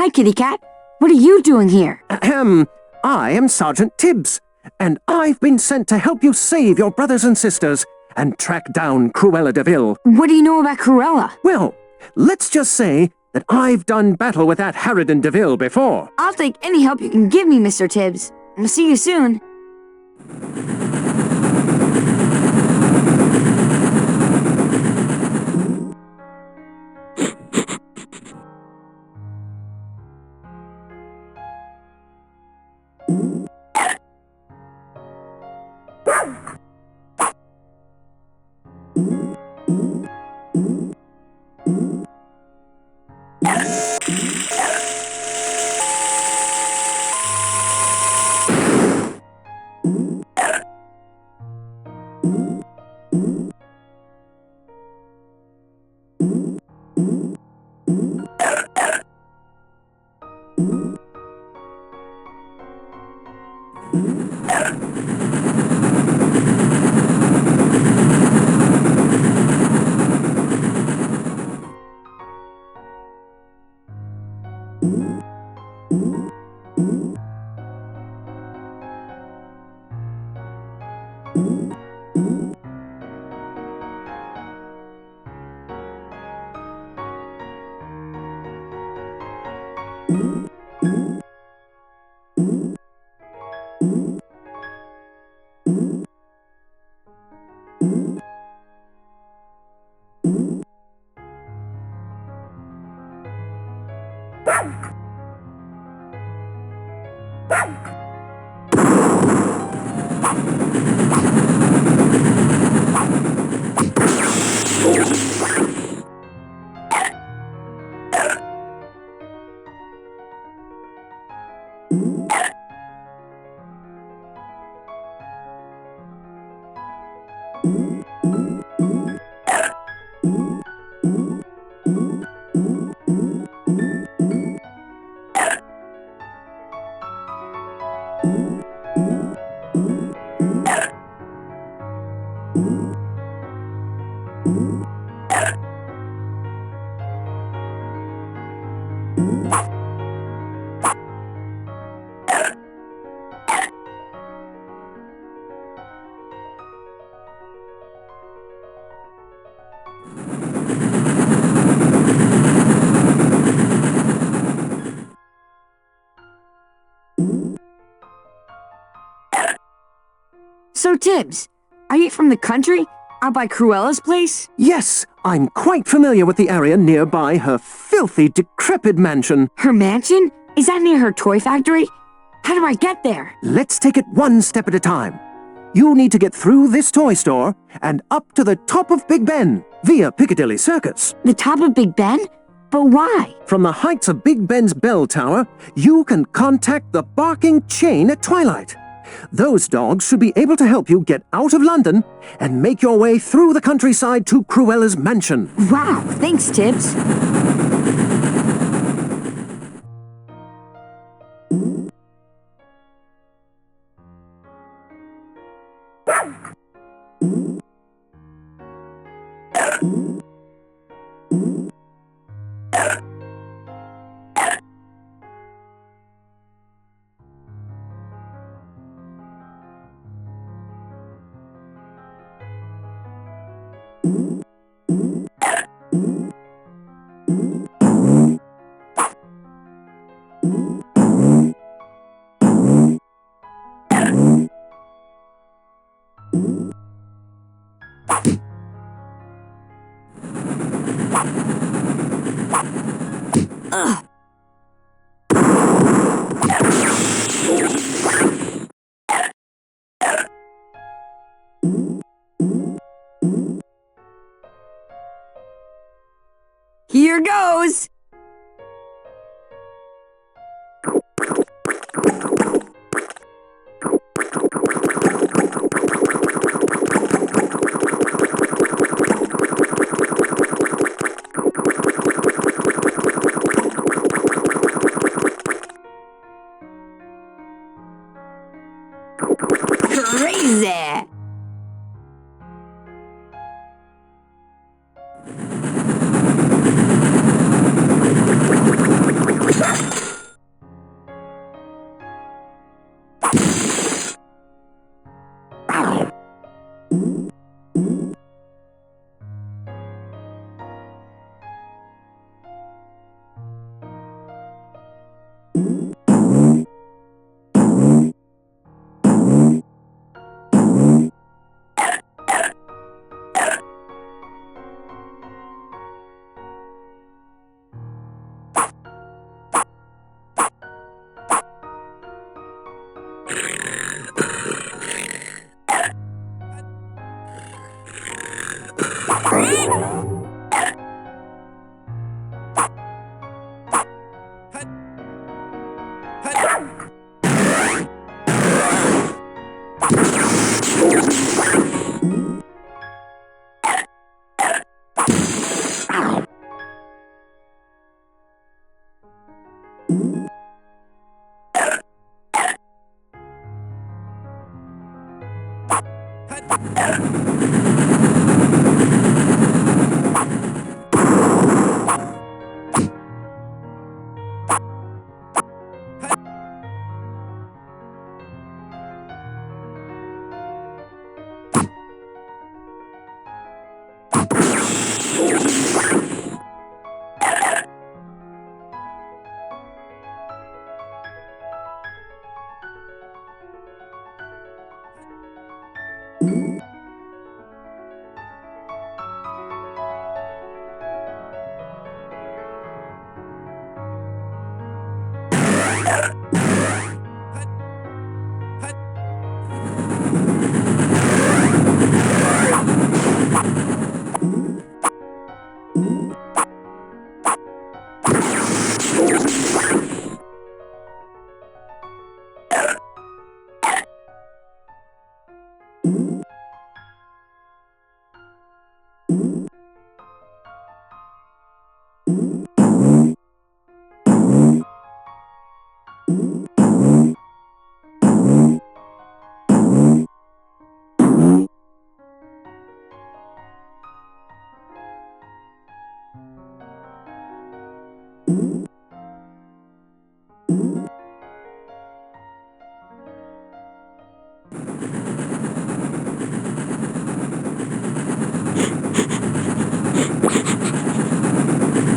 Hi, Kitty Cat. What are you doing here? Ahem. I am Sergeant Tibbs, and I've been sent to help you save your brothers and sisters and track down Cruella de Vil. What do you know about Cruella? Well, let's just say that I've done battle with that Harridan de Vil before. I'll take any help you can give me, Mr. Tibbs. I'll see you soon. So, Tibbs, are you from the country? Out by Cruella's place? Yes, I'm quite familiar with the area nearby her filthy, decrepit mansion. Her mansion? Is that near her toy factory? How do I get there? Let's take it one step at a time. You need to get through this toy store and up to the top of Big Ben via Piccadilly Circus. The top of Big Ben? But why? From the heights of Big Ben's bell tower, you can contact the barking chain at twilight. Those dogs should be able to help you get out of London and make your way through the countryside to Cruella's mansion. Wow, thanks, Tibbs. Here goes!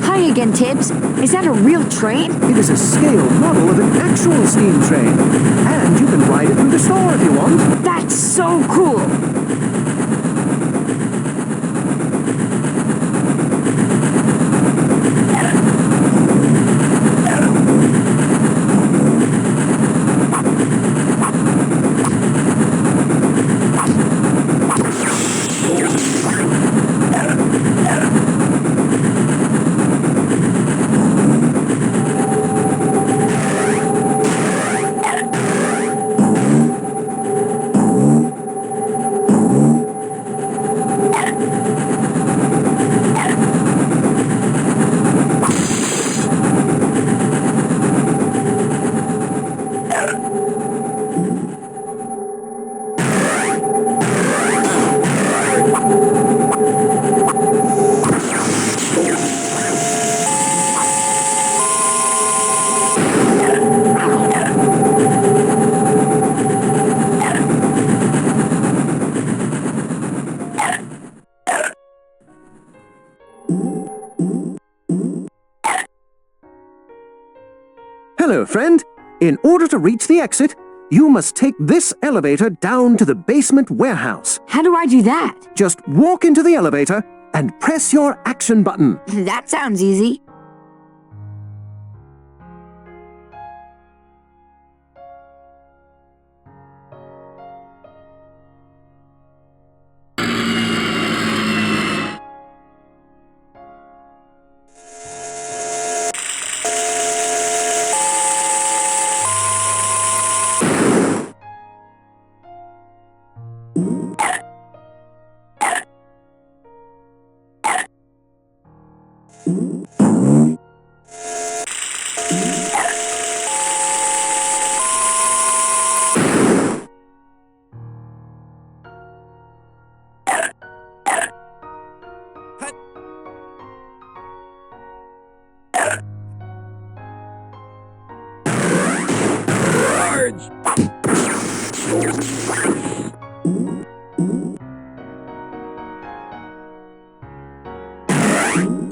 Hi again, Tibbs. Is that a real train? It is a scale model of an actual steam train. And you can ride it through the store if you want. That's so cool! Hello, friend. In order to reach the exit, you must take this elevator down to the basement warehouse. How do I do that? Just walk into the elevator and press your action button. That sounds easy.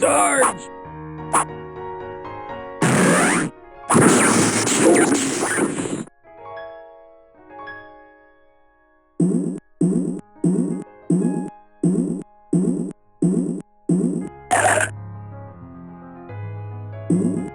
Charge! You